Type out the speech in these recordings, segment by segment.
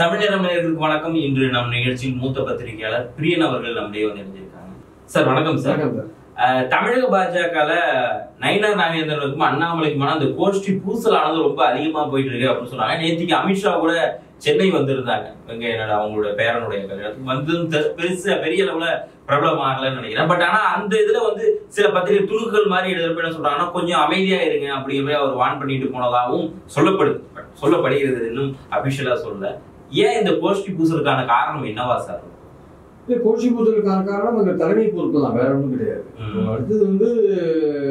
தமிழக நேயர்களுக்கு வணக்கம். இன்று நம் நிகழ்ச்சியில் மூத்த பத்திரிகையாளர் பிரியன் அவர்கள் நம்முடைய வந்து இணைஞ்சிருக்காங்க. சார் வணக்கம் சார். தமிழக பாஜகல நயினார் நாகேந்திரனுக்கும் அண்ணாமலைக்குமான அந்த கோஷ்டி பூசலானது ரொம்ப அதிகமா போயிட்டு இருக்கு அப்படின்னு சொன்னாங்க. நேற்றுக்கு அமித்ஷா கூட சென்னை வந்திருந்தாங்க. அவங்களோட பேரனுடைய கல்யாணத்துக்கு வந்து பெரிய அளவுல பிரபலமாகலன்னு நினைக்கிறேன். பட் ஆனா அந்த இதுல வந்து சில பத்திரிகை துணுக்குகள் மாதிரி எழுதுறப்ப என்ன சொல்றாங்கன்னா, கொஞ்சம் அமைதியா இருங்க அப்படிங்கிற அவர் வான் பண்ணிட்டு போனதாகவும் சொல்லப்படுகிறது. இன்னும் அபிஷியலா சொல்லல. ஏன் இந்த கோஷ்டி பூசலுக்கான காரணம் என்னவா சார்? கோஷ்டி பூசலுக்கான காரணம் அந்த தலைமை பொறுப்பு தான், வேற ஒன்றும் கிடையாது. அடுத்தது வந்து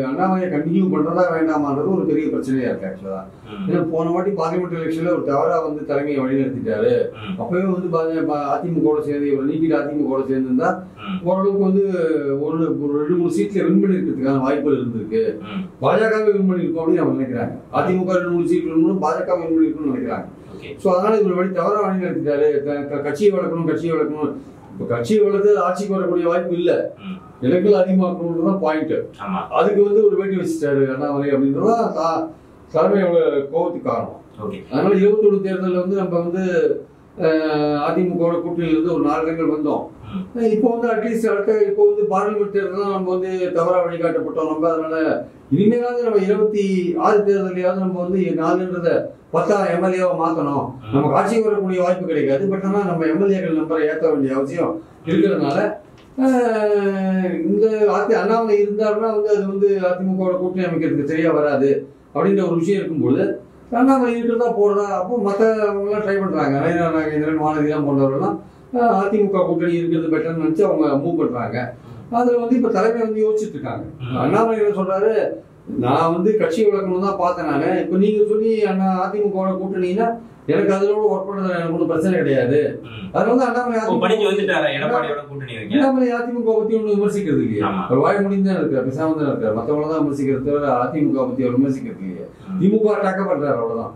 அண்ணாமலையை கண்டினியூ பண்றதா வேண்டாமான்றது ஒரு பெரிய பிரச்சனையா இருக்கு ஆக்சுவலா. ஏன்னா போன வாட்டி பார்லிமெண்ட் எலெக்ஷன்ல ஒரு தவறா வந்து தலைமையை வழிநடத்திட்டாரு. அப்பவே வந்து அதிமுக சேர்ந்து இவர் நீக்கிட்டு அதிமுக சேர்ந்திருந்தா ஓரளவுக்கு வந்து ஒரு 2-3 சீட்ல வின் பண்ணி இருக்கிறதுக்கான வாய்ப்புகள் இருந்திருக்கு. பாஜகவை வின் பண்ணிருக்கோம் அப்படின்னு அவங்க நினைக்கிறாங்க. அதிமுக 2-3 சீட் வின் பாஜக வின் பண்ணிருக்கணும்னு நினைக்கிறாங்க. ஸோ அதனால இவர் வழி தவறா வழிநடத்திட்டாரு. கட்சியை வளர்க்கணும். இப்ப கட்சியை வளர்த்து ஆட்சிக்கு வரக்கூடிய வாய்ப்பு இல்ல, இலக்குகள் அதிகமாக்கணும்னு தான் பாயிண்ட். அதுக்கு வந்து ஒரு வேட்டி வச்சுட்டாரு அண்ணாமலை அப்படின்றதான் தலைமையோட கோபத்துக்கு காரணம். அதனால 21 தேர்தலில் வந்து நம்ம வந்து அதிமுக கூட்டணியில இருந்து ஒரு 4 இடங்கள் வந்தோம். இப்போ வந்து அட்லீஸ்ட் இப்போ வந்து பார்லிமெண்ட் தேர்தல் நம்ம வந்து தவறா வழிகாட்டப்பட்டோம் நம்ம. அதனால இனிமேலாவது நம்ம 26 தேர்தலையாவது நம்ம வந்து 4ன்றத 10 எம்எல்ஏவா மாத்தணும். நமக்கு ஆட்சிக்கு வரக்கூடிய வாய்ப்பு கிடைக்காது. பட் ஆனா நம்ம எம்எல்ஏக்கள் நம்பரை ஏற்ற வேண்டிய அவசியம் இருக்கிறதுனால இந்த அண்ணாமலை இருந்தாருன்னா வந்து அது வந்து அதிமுக கூட்டணி அமைக்கிறதுக்கு சரியா வராது அப்படின்ற ஒரு விஷயம் இருக்கும்போது அண்ணாமலை இருக்கிறதா போறதா. அப்போ மற்றவங்களாம் ட்ரை பண்றாங்க. நயினார் நாகேந்திரன், வானதிலாம் போன்றவர்கள்லாம் அதிமுக கூட்டணி இருக்கிறது பெட்டர்னு நினைச்சு அவங்க மூவ் பண்றாங்க. அதுல வந்து இப்ப தலைமை வந்து யோசிச்சுட்டு இருக்காங்க. அண்ணாமலை என்ன சொல்றாரு, நான் வந்து கட்சி வளர்க்கணும் தான் பார்த்தேன் நானு. இப்ப நீங்க சொல்லி அதிமுக கூட்டணின்னா எனக்கு அதோட ஒர்க் பண்ணது எனக்கு ஒன்றும் பிரச்சனை கிடையாது. அதுல வந்து அண்ணாமலை அதிமுக பத்தி ஒண்ணு விமர்சிக்கிறது இல்லையா? ஒரு வாய் முடிந்தான் இருக்காரு, பேசாம தான் இருக்காரு. மத்தவங்கள தான் விமர்சிக்கிறது தவிர அதிமுக பத்தி அவர் விமர்சிக்கிறது இல்லையா? திமுக அட்டாக்க பண்றாரு, அவ்வளவுதான்.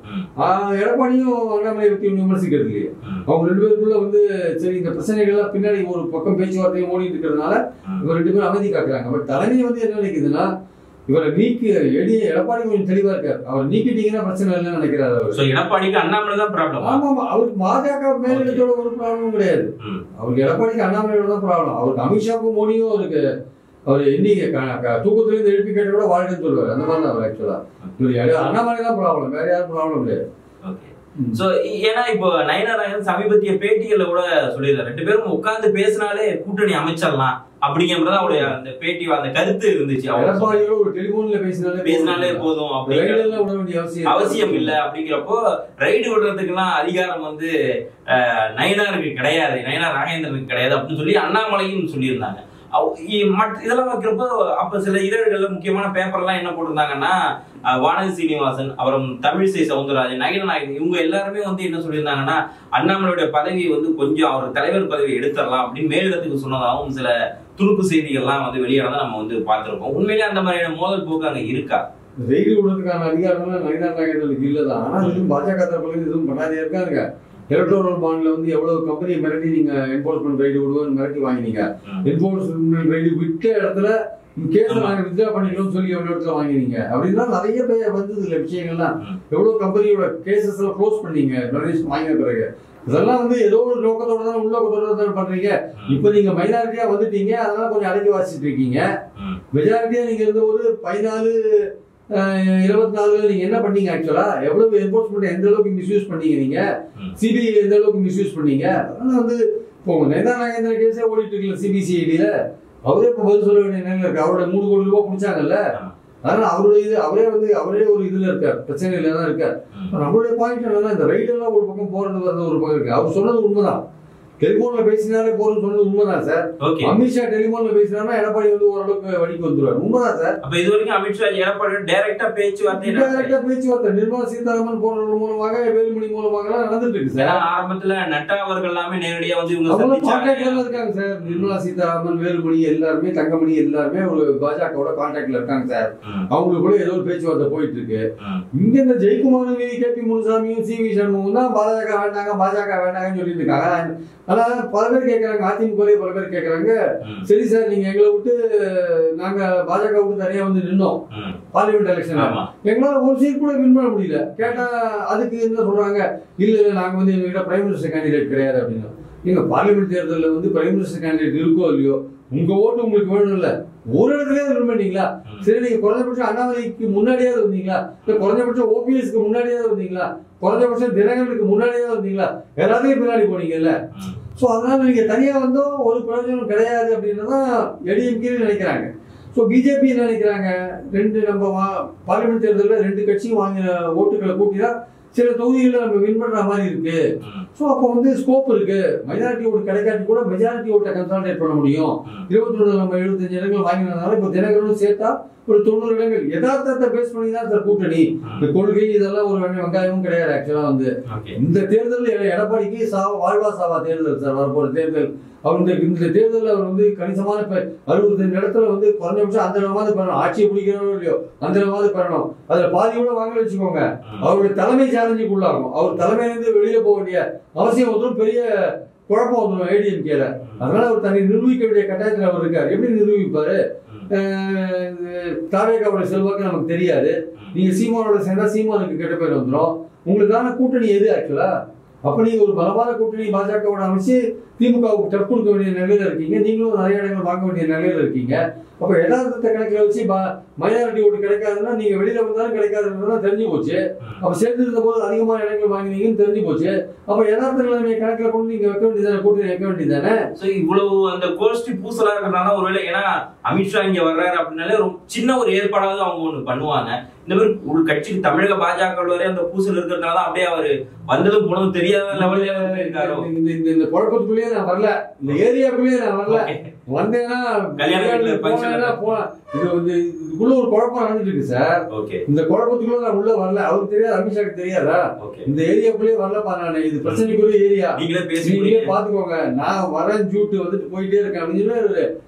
எடப்பாடியும் அண்ணாமலை பத்தி ஒண்ணு விமர்சிக்கிறது இல்லையா? அவங்க 2 பேருக்குள்ள வந்து சரி இந்த பிரச்சனைகள்லாம் பின்னாடி ஒரு பக்கம் பேச்சுவார்த்தையும் ஓடிட்டு இருக்கிறதுனால இவர் 2 பேரும் அமைதி காக்குறாங்க. பட் தலைமை வந்து என்ன நினைக்குதுன்னா, இவரை எடப்பாடி கொஞ்சம் தெளிவா இருக்காரு. அவர் நீக்கிட்டீங்கன்னா பிரச்சனை இல்லைன்னு நினைக்கிறாரு அவர். எடப்பாடிக்கு அண்ணாமலை தான் ப்ராப்ளம். ஆமா, அவருக்கு பாஜக மேலிடத்தோட ஒரு ப்ராப்ளமும் கிடையாது. அவருக்கு எடப்பாடிக்கு அண்ணாமலையோட தான் ப்ராப்ளம். அவருக்கு அமித்ஷாவுக்கும் மோடியும் அவருக்கு அவர் என்னைக்கு தூக்கத்துல இருந்து எழுப்பி கேட்ட கூட வாழ்க்கைன்னு சொல்லுவார். அந்த மாதிரி தான் அவர் ஆக்சுவலா. அண்ணாமலை தான் ப்ராப்ளம், வேற யாரும் ப்ராப்ளம் கிடையாது. சோ ஏன்னா இப்போ நயினார் சமீபத்திய பேட்டிகள்ல கூட சொல்லியிருந்தாரு, 2 பேரும் உட்கார்ந்து பேசினாலே கூட்டணி அமைச்சிடலாம் அப்படிங்கிறத அவருடைய அந்த பேட்டி அந்த கருத்து இருந்துச்சு. எடப்பாடியோட ஒரு டெலிபோன்ல பேசினாலே போதும், அவசியம் இல்ல. அப்படிங்கிறப்போ ரைடு விடுறதுக்குலாம் அதிகாரம் வந்து நயினாருக்கு கிடையாது, நயினார் நாகேந்திரனுக்கு கிடையாது அப்படின்னு சொல்லி அண்ணாமலையும் சொல்லியிருந்தாங்க. இதெல்லாம் வைக்கிறப்போ அப்ப சில இதழ்கள்ல முக்கியமான பேப்பர்லாம் என்ன போட்டிருந்தாங்கன்னா, வானதி சீனிவாசன், அப்புறம் தமிழிசை சவுந்தரராஜன், நயினார் இவங்க எல்லாருமே வந்து என்ன சொல்லியிருந்தாங்கன்னா, அண்ணாமலையுடைய பதவியை வந்து கொஞ்சம் அவர் தலைவர் பதவியை எடுத்துடலாம் அப்படின்னு மேலிடத்துக்கு சொன்னதாகவும் சில துணுக்கு செய்திகள்லாம் வந்து வெளியானதை நம்ம வந்து பார்த்திருக்கோம். உண்மையிலே அந்த மாதிரியான மோதல் போக்கு அங்க இருக்கா? ரெய்டு விடுறதுக்கான அதிகாரம்லாம் நயினார் நாகேந்திரனுக்கு இல்லதான். ஆனா இதுவும் பாஜக தரப்புல எதுவும் பண்ணாதே இருக்காங்க. எலக்ட்ரோரல் பாண்ட்ல வந்து எவ்வளவு கம்பெனி மிரட்டி நீங்க என்போர்ஸ்மெண்ட் ரைடு விடுவோம் மிரட்டி வாங்கினீங்க. என்போர்ஸ்மெண்ட் ரைடு விட்ட இடத்துல கேஸ் நாங்க வித்ரா பண்ணிக்கணும்னு சொல்லி எவ்வளவு இடத்துல வாங்கினீங்க அப்படின்னா நிறைய பேர் வந்தது இல்ல விஷயங்கள்லாம். எவ்வளவு கம்பெனியோட கேசஸ் எல்லாம் க்ளோஸ் பண்ணீங்க டொனேஷன் வாங்கின பிறகு. இதெல்லாம் வந்து ஏதோ ஒரு நோக்கத்தோட தான் உள்நோக்கத்தோட தான் பண்றீங்க. இப்ப நீங்க மைனாரிட்டியா வந்துட்டீங்க, அதனால கொஞ்சம் அடக்கி வாசிச்சுட்டு இருக்கீங்க. மெஜாரிட்டியா நீங்க இருந்த ஒரு 14-24 நீங்க என்ன பண்ணீங்க ஆக்சுவலா? எவ்வளவு என்போர்ஸ்மெண்ட் எந்த அளவுக்கு மிஸ்யூஸ் பண்ணீங்க? நீங்க சிபிஐ எந்த அளவுக்கு மிஸ்யூஸ் பண்ணீங்க? அதனால வந்து இப்போ நயினார் நாகேந்திர கேஸே ஓடிட்டு இருக்குல்ல சிபிசிஐடியில, அவரே இப்ப பதில் சொல்ல வேண்டிய நிலையில இருக்கு. அவரோட 3 கோடி ரூபாய் பிடிச்சாங்கல்ல, அதனால அவருடைய இது அவரே ஒரு இதுல இருக்கார், பிரச்சனையில தான் இருக்கார். நம்மளுடைய பாயிண்ட் என்னன்னா, இந்த ரைடு எல்லாம் ஒரு பக்கம் போறது வரது ஒரு பக்கம் இருக்கு. அவர் சொன்னது உண்மைதான். டெலிபோன்ல பேசினாலே போறோம்னு சொன்னது உண்மைதான் சார். அமித்ஷா டெலிபோன்ல பேசினா எடப்பாடி வந்து ஓரளவுக்கு வழிக்கு வந்துருவாரு. உண்மைதான் சார். அப்ப இது வரைக்கும் அமித்ஷா எடப்பாடி டைரக்டா பேச்சுவார்த்தை நிர்மலா சீதாராமன் போன்ற மூலமாக வேலுமணி மூலமாக எல்லாம் நடந்துட்டு இருக்கு சார். ஆரம்பத்துல நட்டா அவர்கள் எல்லாமே நேரடியா வந்து இருக்காங்க சார். நிர்மலா சீதாராமன், வேலுமணி எல்லாருமே, தங்கமணி எல்லாருமே ஒரு பாஜகவோட கான்டாக்ட்ல இருக்காங்க சார். அவங்களுக்குள்ள ஏதோ ஒரு பேச்சுவார்த்தை போயிட்டு இருக்கு. இங்க இந்த ஜெயக்குமார், KP முனுசாமியும், CV சண்முகம் தான் பாஜக வேண்டாங்கன்னு சொல்லிட்டு இருக்காங்க. ஆனா பல பேர் கேட்கறாங்க, அதிமுகவே பல பேர் கேட்கறாங்க, சரி சார் நீங்க எங்களை விட்டு நாங்க பாஜக விட்டு தனியா வந்து நின்னோம் பார்லிமெண்ட் எலெக்ஷன், எங்களால ஒரு சீட் கூட வின் பண்ண முடியல. கேட்டா அதுக்கு என்ன சொல்றாங்க, இல்ல இல்ல நாங்க வந்து எங்ககிட்ட பிரைம் மினிஸ்டர் கேண்டிடேட் கிடையாது அப்படின்னு. நீங்க பார்லிமெண்ட் தேர்தலில் வந்து பிரைம் மினிஸ்டர் கேண்டிடேட் இருக்கோ இல்லையோ, உங்க ஓட்டு உங்களுக்கு வேணும் இல்ல, ஒரு இடத்துலயாவது வின் பண்ணீங்களா? சரி நீங்க குறைஞ்சபட்சம் அண்ணாமலைக்கு முன்னாடியாவது வந்தீங்களா, இல்ல குறைஞ்சபட்சம் ஓபிஎஸ்க்கு முன்னாடியாவது வந்தீங்களா, குறைஞ்சபட்சம் தினகரனுக்கு முன்னாடியாவது வந்தீங்களா, எல்லாத்தையும் பின்னாடி போனீங்கல்ல. சோ அதனால நீங்க தனியா வந்தோம் ஒரு பிரயோஜனம் கிடையாது அப்படின்றதான் ஏடிஎம்கே நினைக்கிறாங்க. ஸோ பிஜேபி என்ன நினைக்கிறாங்க, நம்ம பார்லிமெண்ட் தேர்தலில் 2 கட்சியும் வாங்கின ஓட்டுகளை கூட்டினா சில தொகுதிகளை நம்ம வின் பண்ற மாதிரி இருக்கு. ஸோ அப்போ வந்து ஸ்கோப் இருக்கு, மைனாரிட்டி ஓட்டு கிடைக்காட்டி கூட மெஜாரிட்டி ஓட்டை கன்சாலிடேட் பண்ண முடியும். 21 நம்ம 75 இடங்கள் வாங்கினதுனால இப்போ தினகரனும் சேர்த்தா ஒரு 90 இடங்கள். யதார்த்தத்தை பேஸ் பண்ணி தான் சார் கூட்டணி, இந்த கொள்கை இதெல்லாம் ஒரு வெங்காயமும் கிடையாது. ஆக்சுவலா வந்து இந்த தேர்தல் எடப்பாடிக்கு வாழ்வா சாவா தேர்தல் சார், வரப்போற தேர்தல். அவர் இந்த தேர்தலில் அவர் வந்து கணிசமான 65 இடத்துல வந்து குறைஞ்சபட்சம் அந்த இடமாவது பெறணும், ஆட்சியை பிடிக்கிறோம் இல்லையோ அந்த இடமாவது பெறணும். அதுல பாதி கூட வாங்கல வச்சுக்கோங்க, அவருடைய தலைமை சேலஞ்சுக்கு உள்ளாகும். அவர் தலைமையிலிருந்து வெளியில போக வேண்டிய அவசியம் வந்துடும், பெரிய குழப்பம் வந்துடும் ஏடிஎம்கேல. அதனால அவர் தன்னை நிரூபிக்க வேண்டிய கட்டாயத்தில் அவர் இருக்காரு. எப்படி நிரூபிப்பாரு? தாவேகாவோட செல்வாக்கு நமக்கு தெரியாது. நீங்க சீமானோட சேர்ந்தா சீமானுக்கு கெட்ட பேர் வந்துடும். உங்களுக்கான கூட்டணி எது ஆக்சுவலா? அப்ப நீங்க ஒரு பலமான கூட்டணி பாஜகவோட அமைச்சு திமுகவுக்கு டப் கொடுக்க வேண்டிய நிலையில இருக்கீங்க, நீங்களும் நிறைய இடங்கள் வாங்க வேண்டிய நிலையில இருக்கீங்க. அப்ப யதார்த்தத்தை கணக்கில் வச்சு மைனாரிட்டி ஓட்டு கிடைக்காதுன்னா நீங்க வெளியில வந்தாலும் கிடைக்காதுன்றதா தெரிஞ்சு போச்சு. அப்ப சேர்ந்திருந்த போது அதிகமான இடங்கள் வாங்கினீங்கன்னு தெரிஞ்சு போச்சு. அப்ப யதார்த்த நிலைமையை கணக்கில் கொண்டு நீங்க வைக்க வேண்டியதானே, கூட்டணி வைக்க வேண்டியதானே. இவ்வளவு அந்த கோஷ்டி பூசலா இருக்கிறனால ஒருவேளை ஏன்னா அமித்ஷா இங்க வர்றாரு அப்படின்னாலே சின்ன ஒரு ஏற்பாடாவது அவங்க ஒண்ணு பண்ணுவாங்க. இந்த மாதிரி ஒரு கட்சிக்கு தமிழக பாஜக வரை அந்த பூசல் இருக்கிறதுனால அப்படியே அவரு வந்ததும் போனதும் தெரியாத லெவல்ல இருக்காரு. இந்த குழப்பத்துக்குள்ளேயே நான் வரல, இந்த ஏரியாக்குள்ளேயே நான் வரல, வந்தேன்னா இதுக்குள்ள ஒரு குழப்பம் நடந்துட்டு இருக்கு சார். இந்த குழப்பத்துக்குள்ள நான் உள்ள வரல, அவருக்கு தெரியாது, அமித்ஷாக்கு தெரியாதா? இந்த ஏரியாக்குள்ளேயே வரலப்பா நானு, இது பிரச்சனைக்குள்ள ஏரியா, நீங்களே பாத்துக்கோங்க. நான் வரேன் ஜூட்டு வந்துட்டு போயிட்டே இருக்கேன் அப்படின்னு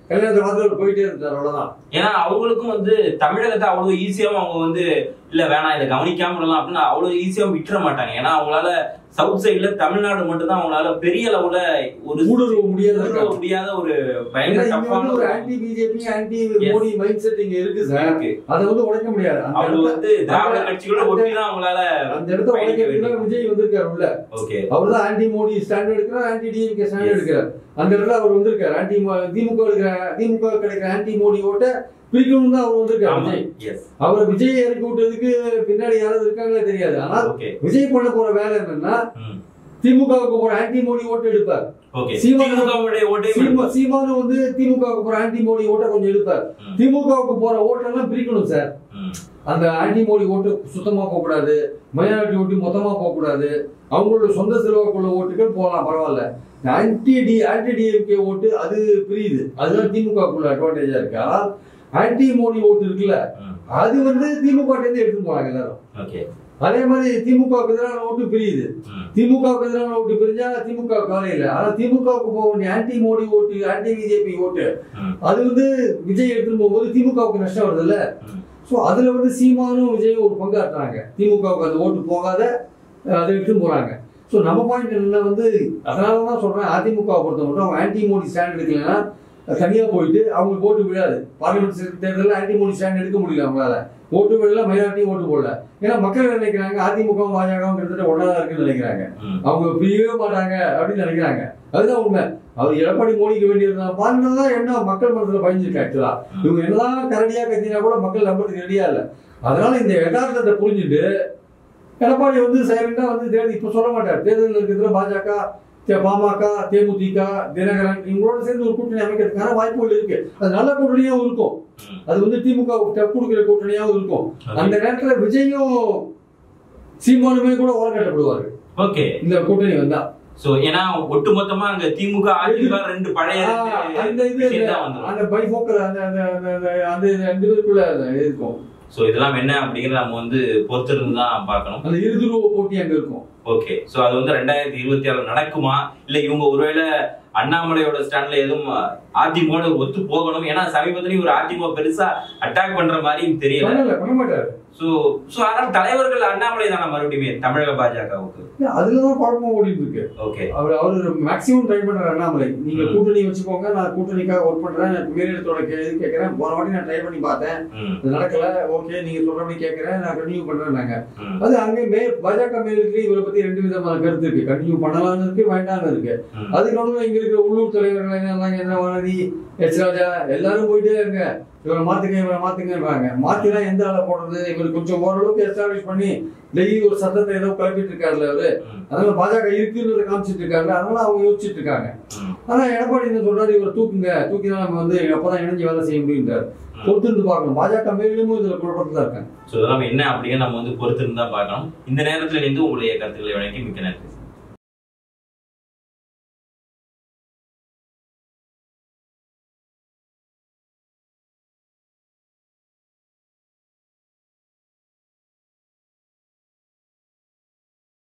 கல்யாணத்தை பார்த்து போயிட்டே இருந்தார், அவ்வளவுதான். ஏன்னா அவங்களுக்கும் வந்து தமிழகத்தை அவ்வளவு ஈஸியாவும் அவங்க வந்து இல்ல வேணாம் இதை கவனிக்காம விடலாம் அப்படின்னு அவ்வளவு ஈஸியாவும் விட்டுற மாட்டாங்க. ஏன்னா அவங்களால சவுத் சைட்ல தமிழ்நாடு மட்டும் தான் அவங்களால பெரிய அளவுல ஒரு ஊடுருவ முடியாத ஒரு பயங்கர டஃப்பான ஒரு anti BJP anti Modi mind set இங்க இருக்கு சார். அதை வந்து உடைக்க முடியாது. அவங்க வந்து திராவிட கட்சிகளோட ஒட்டி தான் அவங்களால அந்த இடத்த உடைக்கிறதுக்கு விஜய் வந்திருக்காரு உள்ள. அவர் தான் ஆன்டி மோடி ஸ்டாண்ட் எடுக்கிறார், ஆன்டி டிஎம்கே ஸ்டாண்ட் எடுக்கிறார். அந்த இடத்துல அவர் வந்திருக்காரு. ஆன்டி திமுக கிடைக்கிற ஆன்டி மோடி ஓட்ட பிரிக்கணும் தான் அவர் வந்திருக்காரு. அவர் விஜய் இறக்கி விட்டதுக்கு பின்னாடி யாராவது இருக்காங்களே தெரியாது. ஆனால் விஜய் பண்ண போற வேலை என்னன்னா திமுகவுக்கு போற ஆன்டி மோடி ஓட்டு எடுப்பார். சீமானு வந்து திமுகவுக்கு போற ஆன்டி மோடி ஓட்ட கொஞ்சம் எடுப்பார். திமுகவுக்கு போற ஓட்டெல்லாம் பிரிக்கணும் சார். அந்த ஆன்டி மோடி ஓட்டு சுத்தமா போக கூடாது, மைனாரிட்டி ஓட்டு மொத்தமா போக கூடாது. அவங்களோட சொந்த செல்வாக்குள்ள ஓட்டுகள் போகலாம், பரவாயில்ல. ஆன்டி டிஎம்கே ஓட்டு அது பிரியுது, அதுதான் திமுகக்குள்ள அட்வான்டேஜா இருக்கு. ஆனால் ஆன்டி மோடி ஓட்டு இருக்குல்ல, அது வந்து திமுக எடுத்து போறாங்க எல்லாரும். அதே மாதிரி திமுகவுக்கு எதிரான ஓட்டு பிரியுது. திமுகவுக்கு எதிரான ஓட்டு பிரிஞ்சா திமுக கவலை இல்லை. ஆனா திமுகவுக்கு போக வேண்டிய ஆன்டி மோடி ஓட்டு, ஆன்டி பிஜேபி ஓட்டு, அது வந்து விஜய் எடுத்துட்டு போகும்போது திமுகவுக்கு நஷ்டம் வருது இல்ல. சோ அதுல வந்து சீமானும் விஜயும் ஒரு பங்காற்றுறாங்க. திமுகவுக்கு அந்த ஓட்டு போகாத அதை எடுத்துன்னு போறாங்க. ஸோ நம்ம பாயிண்ட் என்ன வந்து அதனாலதான் சொல்றேன், அதிமுக பொறுத்த மட்டும் அவங்க ஆன்டி மோடி ஸ்டாண்ட் எடுக்கலன்னா தனியா போயிட்டு அவங்களுக்கு ஓட்டு விழாது. பார்லிமெண்ட் தேர்தலில் ஆன்டி மோடி ஸ்டாண்ட் எடுக்க முடியல, அவங்களால ஓட்டு விழல, மைனாரிட்டி ஓட்டு போடல. ஏன்னா மக்கள் நினைக்கிறாங்க அதிமுகவும் பாஜகவும் கிட்டத்தட்ட ஒன்னாதான் இருக்குன்னு நினைக்கிறாங்க, அவங்க பிரியவே மாட்டாங்க அப்படின்னு நினைக்கிறாங்க. அதுதான் உண்மை. அவர் எடப்பாடி மோடிக்கு வேண்டியிருந்தா பாருங்கதான் என்ன மக்கள் மனசுல பயந்துருக்கு. ஆக்சுவலா இவங்க என்னதான் கரடியா கத்தினா கூட மக்கள் நம்புறதுக்கு ரெடியா இல்லை. அதனால இந்த யதார்த்தத்தை புரிஞ்சுட்டு எடப்பாடி வந்து சைலண்டா வந்து தேர்தல் இப்ப சொல்ல மாட்டார். தேர்தல் இருக்கிறதுல பாஜக, பாமக, தேமுதிக, தினகரன் இவங்களோட சேர்ந்து ஒரு கூட்டணி அமைக்கிறதுக்கான வாய்ப்புகள் இருக்கு. அது நல்ல கூட்டணியாவும் இருக்கும், அது வந்து திமுக கொடுக்கிற கூட்டணியாவும் இருக்கும். அந்த நேரத்துல விஜயும் சீமானுமே கூட ஓரங்கட்டப்படுவாரு இந்த கூட்டணி வந்தா. சோ ஏன்னா ஒட்டுமொத்தமா அங்க திமுக அதிமுக ரெண்டு பழைய அந்த பைபோக்கல் அந்த ரெண்டு பேருக்குள்ள இருக்கும். சோ இதெல்லாம் என்ன அப்படிங்கறத நம்ம வந்து பொறுத்திருந்து தான் பார்க்கணும். அந்த இருதுருவ போட்டி அங்க இருக்கும். ஓகே, சோ அது வந்து 2026 நடக்குமா இல்ல இவங்க ஒருவேளை அண்ணாமலையோட ஸ்டாண்ட்ல எதுவும் அதிமுக ஒத்து போகணும்? ஏன்னா சமீபத்திலேயும் ஒரு அதிமுக பெருசா அட்டாக் பண்ற மாதிரி தெரியல. பண்ண மாட்டாரு. அதனால தலைவர்கள் அண்ணாமலை தானே மறுபடியும் தமிழக பாஜகவுக்கு அதுலதான் குழப்பமா ஓடிட்டு இருக்கு. ஓகே, அவரு மேக்சிமம் ட்ரை பண்ற அண்ணாமலை, நீங்க கூட்டணி வச்சுக்கோங்க, நான் கூட்டணிக்காக ஒர்க் பண்றேன், மேலிடத்தோட கேள்வி கேட்கறேன், போன வாட்டி நான் ட்ரை பண்ணி பார்த்தேன், அது நடக்கல, ஓகே நீங்க சொல்றபடி கேட்கறேன், நான் கண்டினியூ பண்றேன்னாங்க. அது அங்கே பாஜக மேலிடத்துல இவரை பத்தி 2 விதமான கருத்து இருக்கு. கண்டினியூ பண்ணலாம்னு இருக்கு, வேண்டாம்னு இருக்கு. அதுக்கு நடுவில் இங்க இருக்கிற உள்ளூர் தலைவர்கள் என்ன வானதி, எச் ராஜா எல்லாரும் போயிட்டே இருங்க, இவரை மாத்துங்கன்றாங்க. மாத்தினா எந்த ஆளை போடுறது? இவர் கொஞ்சம் ஓரளவுக்கு எஸ்டாப்ளிஷ் பண்ணி டெய்லி ஒரு சத்தத்தை ஏதோ கிளப்பிட்டு இருக்காருல்ல அவரு, அதனால பாஜக இருக்குன்னு காமிச்சிட்டு இருக்காரு, அதனால அவங்க யோசிச்சுட்டு இருக்காங்க. ஆனா எடப்பாடி என்ன சொல்றாரு, இவர் தூக்கினா நம்ம வந்து அப்பதான் இணைஞ்சு வேலை செய்ய முடியுன்றாரு. பொறுத்திருந்து பார்க்கணும். பாஜக மேலும் இதுல குழப்பத்துல தான் இருக்காங்க. நம்ம என்ன அப்படியே நம்ம வந்து பொறுத்திருந்து தான் பார்க்கணும். இந்த நேரத்துல இருந்து உங்களுடைய கருத்துக்களை வழங்கி மிக்க நன்றி.